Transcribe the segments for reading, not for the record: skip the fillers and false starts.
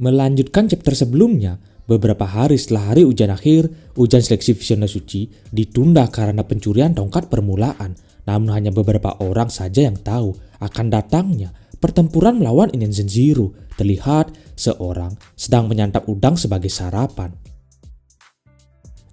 Melanjutkan chapter sebelumnya, beberapa hari setelah hari ujian akhir, ujian seleksi Visioner Suci ditunda karena pencurian tongkat permulaan. Namun hanya beberapa orang saja yang tahu akan datangnya pertempuran melawan Inen Zenziru. Terlihat seorang sedang menyantap udang sebagai sarapan.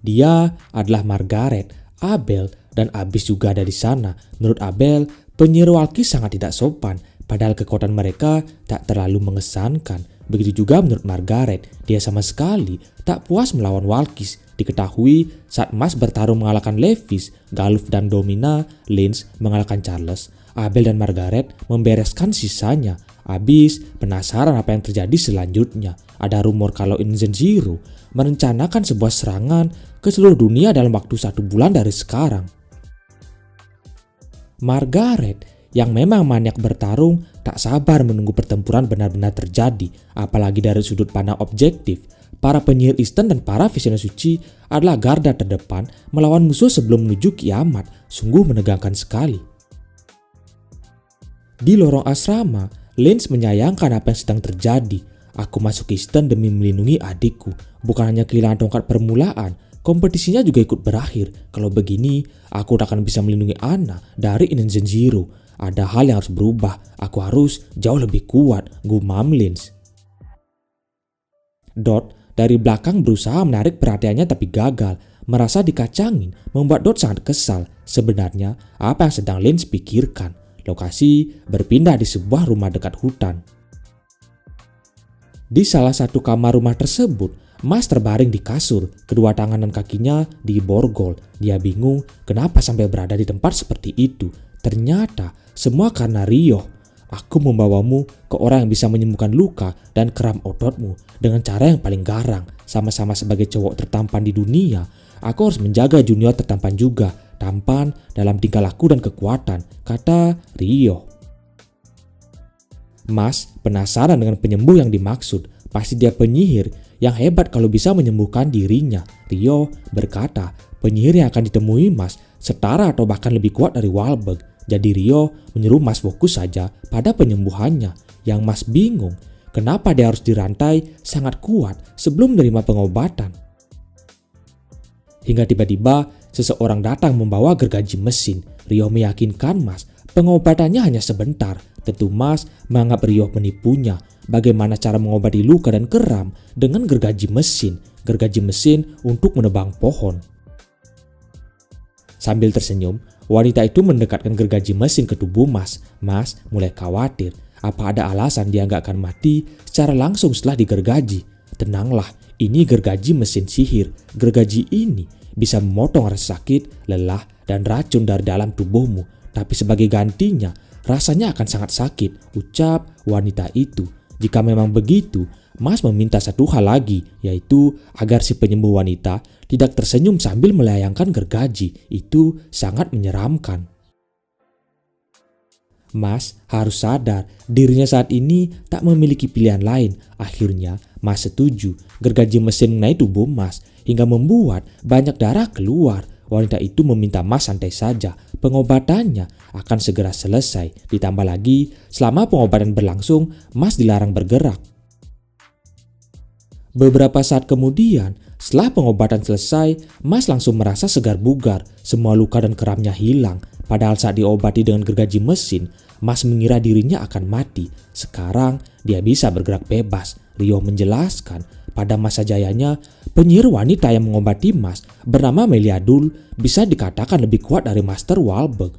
Dia adalah Margaret, Abel, dan Abyss juga ada di sana. Menurut Abel, penyihir Walkis sangat tidak sopan, padahal kekuatan mereka tak terlalu mengesankan. Begitu juga menurut Margaret, dia sama sekali tak puas melawan Walkis. Diketahui saat Mas bertarung mengalahkan Levis, Galuf dan Domina, Lynch mengalahkan Charles, Abel dan Margaret membereskan sisanya. Abyss penasaran apa yang terjadi selanjutnya. Ada rumor kalau Inen Zenziru merencanakan sebuah serangan ke seluruh dunia dalam waktu 1 bulan dari sekarang. Margaret yang memang maniak bertarung tak sabar menunggu pertempuran benar-benar terjadi. Apalagi dari sudut pandang objektif, para penyihir Eastern dan para Visioner Suci adalah garda terdepan melawan musuh sebelum menuju kiamat. Sungguh menegangkan sekali. Di lorong asrama, Lynch menyayangkan apa yang sedang terjadi. Aku masuk Eastern demi melindungi adikku. Bukan hanya kehilangan tongkat permulaan, kompetisinya juga ikut berakhir. Kalau begini, aku tak akan bisa melindungi Anna dari Inen Zenziru. Ada hal yang harus berubah. Aku harus jauh lebih kuat, gumam Lynch. Dot dari belakang berusaha menarik perhatiannya tapi gagal. Merasa dikacangin membuat Dot sangat kesal. Sebenarnya apa yang sedang Lynch pikirkan? Lokasi berpindah di sebuah rumah dekat hutan. Di salah satu kamar rumah tersebut, Mas terbaring di kasur, kedua tangan dan kakinya diborgol. Dia bingung kenapa sampai berada di tempat seperti itu. Ternyata semua karena Rio. Aku membawamu ke orang yang bisa menyembuhkan luka dan kram ototmu dengan cara yang paling garang. Sama-sama sebagai cowok tertampan di dunia, aku harus menjaga junior tertampan juga. Tampan dalam tingkah laku dan kekuatan, kata Rio. Mas penasaran dengan penyembuh yang dimaksud. Pasti dia penyihir yang hebat kalau bisa menyembuhkan dirinya. Rio berkata penyihir yang akan ditemui Mas setara atau bahkan lebih kuat dari Wahlberg. Jadi Rio menyuruh Mas fokus saja pada penyembuhannya. Yang Mas bingung kenapa dia harus dirantai sangat kuat sebelum menerima pengobatan. Hingga tiba-tiba seseorang datang membawa gergaji mesin. Rio meyakinkan Mas pengobatannya hanya sebentar. Tentu Mas menganggap Rio menipunya. Bagaimana cara mengobati luka dan kram dengan gergaji mesin. Gergaji mesin untuk menebang pohon. Sambil tersenyum, wanita itu mendekatkan gergaji mesin ke tubuh Mas. Mas mulai khawatir. Apa ada alasan dia nggak akan mati secara langsung setelah digergaji? Tenanglah, ini gergaji mesin sihir. Gergaji ini bisa memotong rasa sakit, lelah, dan racun dari dalam tubuhmu. Tapi sebagai gantinya, rasanya akan sangat sakit, ucap wanita itu. Jika memang begitu, Mas meminta satu hal lagi, yaitu agar si penyembuh wanita tidak tersenyum sambil melayangkan gergaji. Itu sangat menyeramkan. Mas harus sadar dirinya saat ini tak memiliki pilihan lain. Akhirnya Mas setuju. Gergaji mesin mengenai tubuh Mas hingga membuat banyak darah keluar. Wanita itu meminta Mas santai saja. Pengobatannya akan segera selesai. Ditambah lagi, selama pengobatan berlangsung, Mas dilarang bergerak. Beberapa saat kemudian, setelah pengobatan selesai, Mas langsung merasa segar bugar. Semua luka dan keramnya hilang. Padahal saat diobati dengan gergaji mesin, Mas mengira dirinya akan mati. Sekarang dia bisa bergerak bebas. Rio menjelaskan, pada masa jayanya, penyihir wanita yang mengobati Mas bernama Meliadul bisa dikatakan lebih kuat dari Master Wahlberg.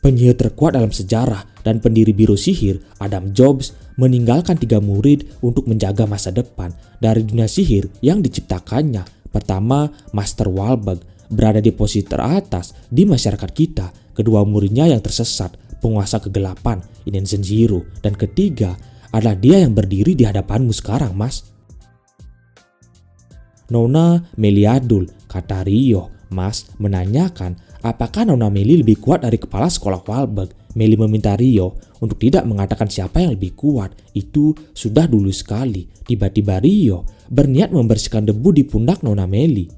Penyihir terkuat dalam sejarah dan pendiri biro sihir, Adam Jobs, meninggalkan 3 murid untuk menjaga masa depan dari dunia sihir yang diciptakannya. Pertama, Master Wahlberg berada di posisi teratas di masyarakat kita. Kedua muridnya yang tersesat, penguasa kegelapan, Inen Zenziru. Dan ketiga adalah dia yang berdiri di hadapanmu sekarang, Mas. Nona Meliadul, kata Rio. Mas menanyakan apakah Nona Meli lebih kuat dari kepala sekolah Wahlberg. Meli meminta Rio untuk tidak mengatakan siapa yang lebih kuat. Itu sudah dulu sekali. Tiba-tiba Rio berniat membersihkan debu di pundak Nona Meli.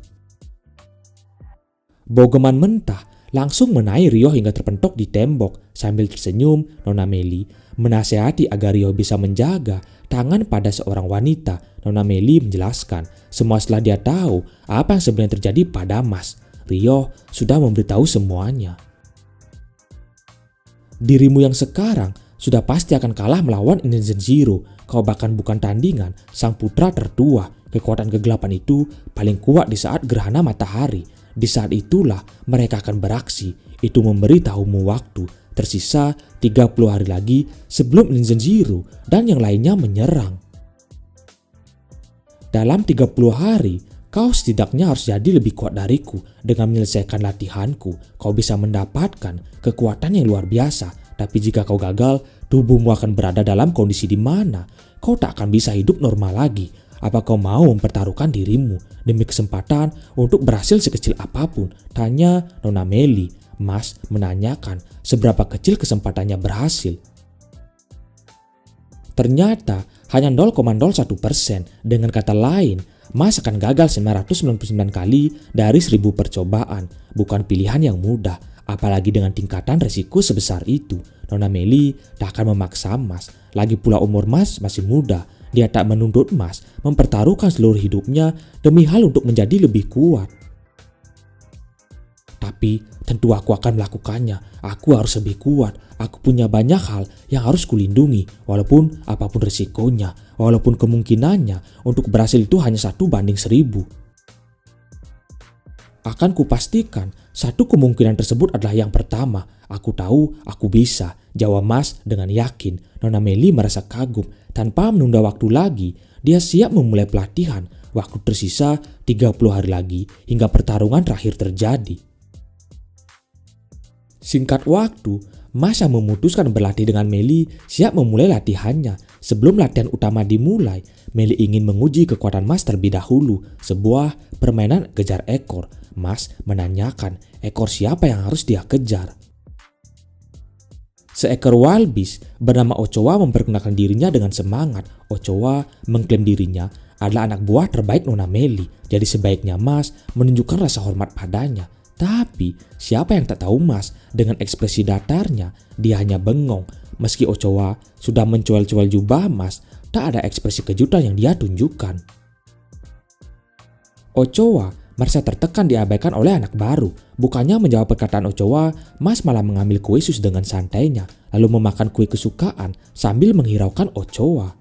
Bogeman mentah langsung menaik Rio hingga terpentok di tembok. Sambil tersenyum, Nona Meli menasehati agar Rio bisa menjaga tangan pada seorang wanita. Nona Meli menjelaskan semua setelah dia tahu apa yang sebenarnya terjadi pada Mas. Rio sudah memberitahu semuanya. Dirimu yang sekarang sudah pasti akan kalah melawan Inzan Zero. Kau bahkan bukan tandingan sang putra tertua. Kekuatan kegelapan itu paling kuat di saat gerhana matahari. Di saat itulah mereka akan beraksi. Itu memberitahumu waktu. Tersisa 30 hari lagi sebelum Inzan Zero dan yang lainnya menyerang. Dalam 30 hari, kau setidaknya harus jadi lebih kuat dariku. Dengan menyelesaikan latihanku, kau bisa mendapatkan kekuatan yang luar biasa. Tapi jika kau gagal, tubuhmu akan berada dalam kondisi di mana kau tak akan bisa hidup normal lagi. Apa kau mau mempertaruhkan dirimu demi kesempatan untuk berhasil sekecil apapun? Tanya Nona Meli. Mas menanyakan seberapa kecil kesempatannya berhasil. Ternyata hanya 0,01%. Dengan kata lain, Mas akan gagal 999 kali dari 1000 percobaan. Bukan pilihan yang mudah, apalagi dengan tingkatan resiko sebesar itu. Nona Meli tak akan memaksa Mas. Lagi pula umur Mas masih muda. Dia tak menuntut Mas mempertaruhkan seluruh hidupnya demi hal untuk menjadi lebih kuat. Tapi tentu aku akan melakukannya. Aku harus lebih kuat. Aku punya banyak hal yang harus kulindungi. Walaupun apapun resikonya. Walaupun kemungkinannya untuk berhasil itu hanya 1:1000. Akan kupastikan satu kemungkinan tersebut adalah yang pertama. Aku tahu aku bisa, jawab Mas dengan yakin. Nona Meli merasa kagum. Tanpa menunda waktu lagi, dia siap memulai pelatihan. Waktu tersisa 30 hari lagi hingga pertarungan terakhir terjadi. Singkat waktu, Mas yang memutuskan berlatih dengan Meli siap memulai latihannya. Sebelum latihan utama dimulai, Meli ingin menguji kekuatan Mas terlebih dahulu. Sebuah permainan kejar ekor. Mas menanyakan ekor siapa yang harus dia kejar. Seekor wild beast bernama Ochoa memperkenalkan dirinya dengan semangat. Ochoa mengklaim dirinya adalah anak buah terbaik Nona Meli. Jadi sebaiknya Mas menunjukkan rasa hormat padanya. Tapi siapa yang tak tahu Mas dengan ekspresi datarnya, dia hanya bengong. Meski Ochoa sudah mencual-cual jubah Mas, tak ada ekspresi kejutan yang dia tunjukkan. Ochoa merasa tertekan diabaikan oleh anak baru. Bukannya menjawab perkataan Ochoa, Mas malah mengambil kue sus dengan santainya, lalu memakan kue kesukaan sambil menghiraukan Ochoa.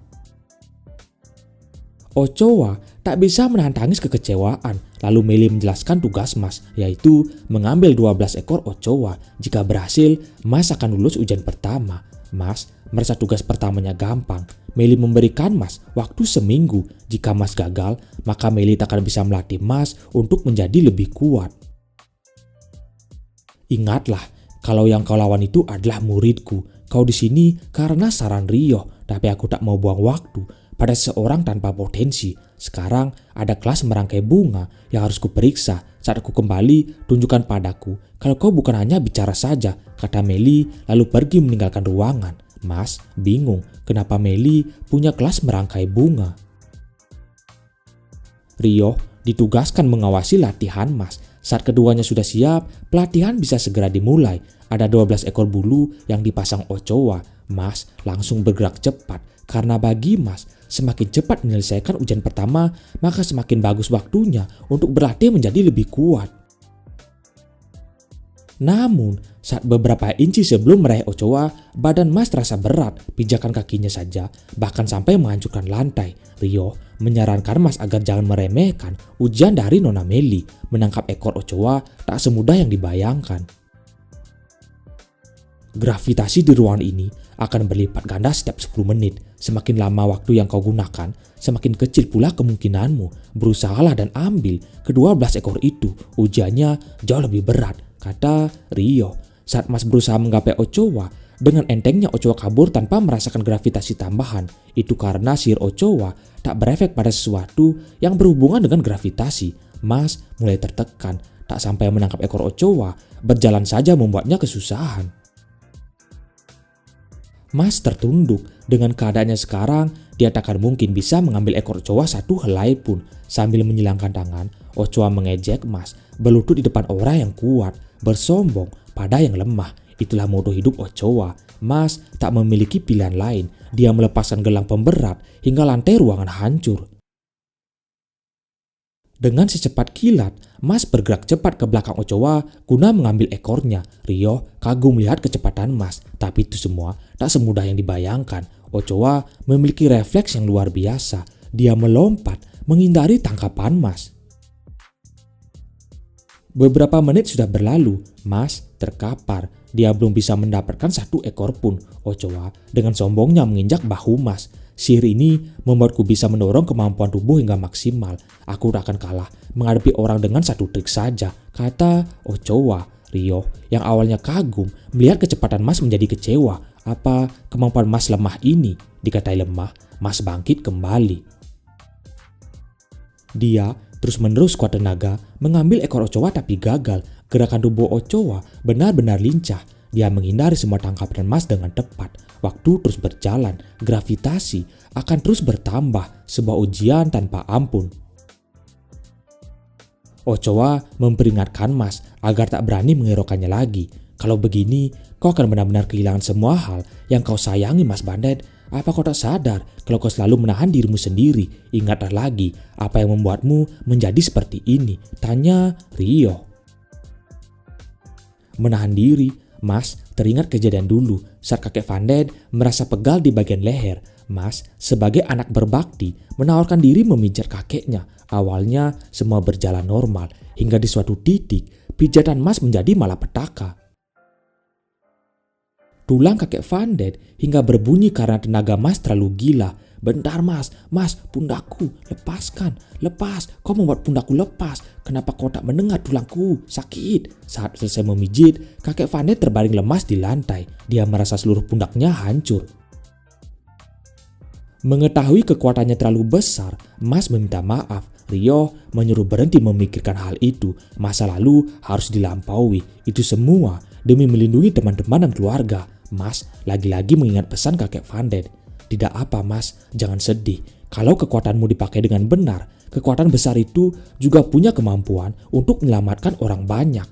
Ochoa tak bisa menahan tangis kekecewaan. Lalu Meli menjelaskan tugas Mas, yaitu mengambil 12 ekor Ochoa. Jika berhasil, Mas akan lulus ujian pertama. Mas merasa tugas pertamanya gampang. Meli memberikan Mas waktu seminggu. Jika Mas gagal, maka Meli tak akan bisa melatih Mas untuk menjadi lebih kuat. Ingatlah, kalau yang kau lawan itu adalah muridku. Kau di sini karena saran Rio, tapi aku tak mau buang waktu pada seorang tanpa potensi. Sekarang ada kelas merangkai bunga yang harus kuperiksa. Saat aku kembali, tunjukkan padaku kalau kau bukan hanya bicara saja, kata Meli lalu pergi meninggalkan ruangan. Mas bingung kenapa Meli punya kelas merangkai bunga. Rio ditugaskan mengawasi latihan Mas. Saat keduanya sudah siap, pelatihan bisa segera dimulai. Ada 12 ekor bulu yang dipasang Ochoa. Mas langsung bergerak cepat. Karena bagi Mas, semakin cepat menyelesaikan ujian pertama, maka semakin bagus waktunya untuk berlatih menjadi lebih kuat. Namun, saat beberapa inci sebelum meraih Ochoa, badan Mas terasa berat. Pijakan kakinya saja, bahkan sampai menghancurkan lantai. Rio menyarankan Mas agar jangan meremehkan ujian dari Nona Meli. Menangkap ekor Ochoa tak semudah yang dibayangkan. Gravitasi di ruangan ini akan berlipat ganda setiap 10 menit. Semakin lama waktu yang kau gunakan, semakin kecil pula kemungkinanmu. Berusahalah dan ambil ke-12 ekor itu. Ujiannya jauh lebih berat, kata Rio. Saat Mas berusaha menggapai Ochoa, dengan entengnya Ochoa kabur tanpa merasakan gravitasi tambahan. Itu karena sihir Ochoa tak berefek pada sesuatu yang berhubungan dengan gravitasi. Mas mulai tertekan. Tak sampai menangkap ekor Ochoa, berjalan saja membuatnya kesusahan. Mas tertunduk. Dengan keadaannya sekarang, dia tak akan mungkin bisa mengambil ekor Ochoa satu helai pun. Sambil menyilangkan tangan, Ochoa mengejek Mas, berlutut di depan orang yang kuat, bersombong pada yang lemah. Itulah moto hidup Ochoa. Mas tak memiliki pilihan lain. Dia melepaskan gelang pemberat hingga lantai ruangan hancur. Dengan secepat kilat, Mas bergerak cepat ke belakang Ochoa guna mengambil ekornya. Rio kagum melihat kecepatan Mas, tapi itu semua tak semudah yang dibayangkan. Ochoa memiliki refleks yang luar biasa. Dia melompat menghindari tangkapan Mas. Beberapa menit sudah berlalu, Mas terkapar. Dia belum bisa mendapatkan satu ekor pun. Ochoa dengan sombongnya menginjak bahu Mas. Sihir ini membuatku bisa mendorong kemampuan tubuh hingga maksimal. Aku tak akan kalah menghadapi orang dengan satu trik saja, kata Ochoa. Rio yang awalnya kagum melihat kecepatan Mas menjadi kecewa. Apa kemampuan Mas lemah ini? Dikatai lemah, Mas bangkit kembali. Dia terus-menerus kuat tenaga mengambil ekor Ochoa tapi gagal. Gerakan tubuh Ochoa benar-benar lincah. Dia menghindari semua tangkapan Mas dengan tepat. Waktu terus berjalan, gravitasi akan terus bertambah, sebuah ujian tanpa ampun. Ochoa memperingatkan Mas agar tak berani mengerokannya lagi. Kalau begini, kau akan benar-benar kehilangan semua hal yang kau sayangi, Mas Bandet. Apa kau tak sadar kalau kau selalu menahan dirimu sendiri? Ingatlah lagi apa yang membuatmu menjadi seperti ini, tanya Rio. Menahan diri, Mas teringat kejadian dulu saat kakek Vandet merasa pegal di bagian leher. Mas sebagai anak berbakti menawarkan diri memijat kakeknya. Awalnya semua berjalan normal hingga di suatu titik pijatan Mas menjadi malapetaka. Tulang kakek Vandet hingga berbunyi karena tenaga Mas terlalu gila. Bentar Mas, pundakku, lepaskan, lepas, kau membuat pundakku lepas. Kenapa kau tak mendengar tulangku? Sakit. Saat selesai memijit, kakek Vandet terbaring lemas di lantai. Dia merasa seluruh pundaknya hancur. Mengetahui kekuatannya terlalu besar, Mas meminta maaf. Rio menyuruh berhenti memikirkan hal itu. Masa lalu harus dilampaui. Itu semua demi melindungi teman-teman dan keluarga. Mas lagi-lagi mengingat pesan kakek Vandet. Tidak apa Mas, jangan sedih. Kalau kekuatanmu dipakai dengan benar, kekuatan besar itu juga punya kemampuan untuk menyelamatkan orang banyak.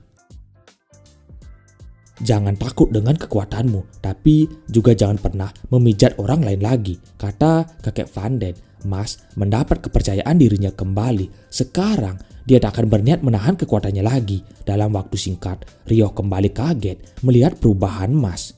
Jangan takut dengan kekuatanmu, tapi juga jangan pernah memijat orang lain lagi, kata kakek Vandet. Mas mendapat kepercayaan dirinya kembali. Sekarang dia tak akan berniat menahan kekuatannya lagi. Dalam waktu singkat, Rio kembali kaget melihat perubahan Mas.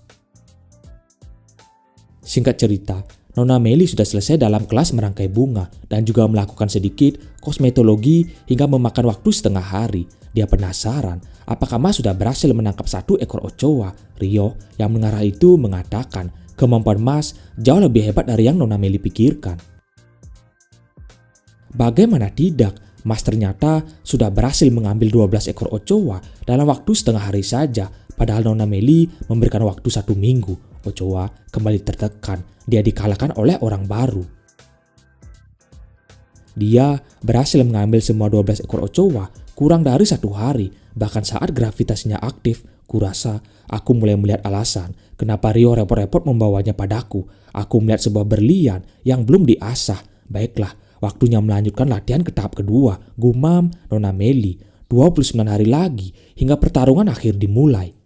Singkat cerita, Nona Meli sudah selesai dalam kelas merangkai bunga dan juga melakukan sedikit kosmetologi hingga memakan waktu setengah hari. Dia penasaran apakah Mas sudah berhasil menangkap satu ekor Ochoa. Rio yang mengarah itu mengatakan kemampuan Mas jauh lebih hebat dari yang Nona Meli pikirkan. Bagaimana tidak, Mas ternyata sudah berhasil mengambil 12 ekor Ochoa dalam waktu setengah hari saja, padahal Nona Meli memberikan waktu 1 minggu. Ochoa kembali tertekan, dia dikalahkan oleh orang baru. Dia berhasil mengambil semua 12 ekor Ochoa kurang dari 1 hari, bahkan saat gravitasinya aktif. Kurasa aku mulai melihat alasan kenapa Rio repot-repot membawanya padaku. Aku melihat sebuah berlian yang belum diasah. Baiklah, waktunya melanjutkan latihan ke tahap kedua, gumam Nona Meli. 29 hari lagi hingga pertarungan akhir dimulai.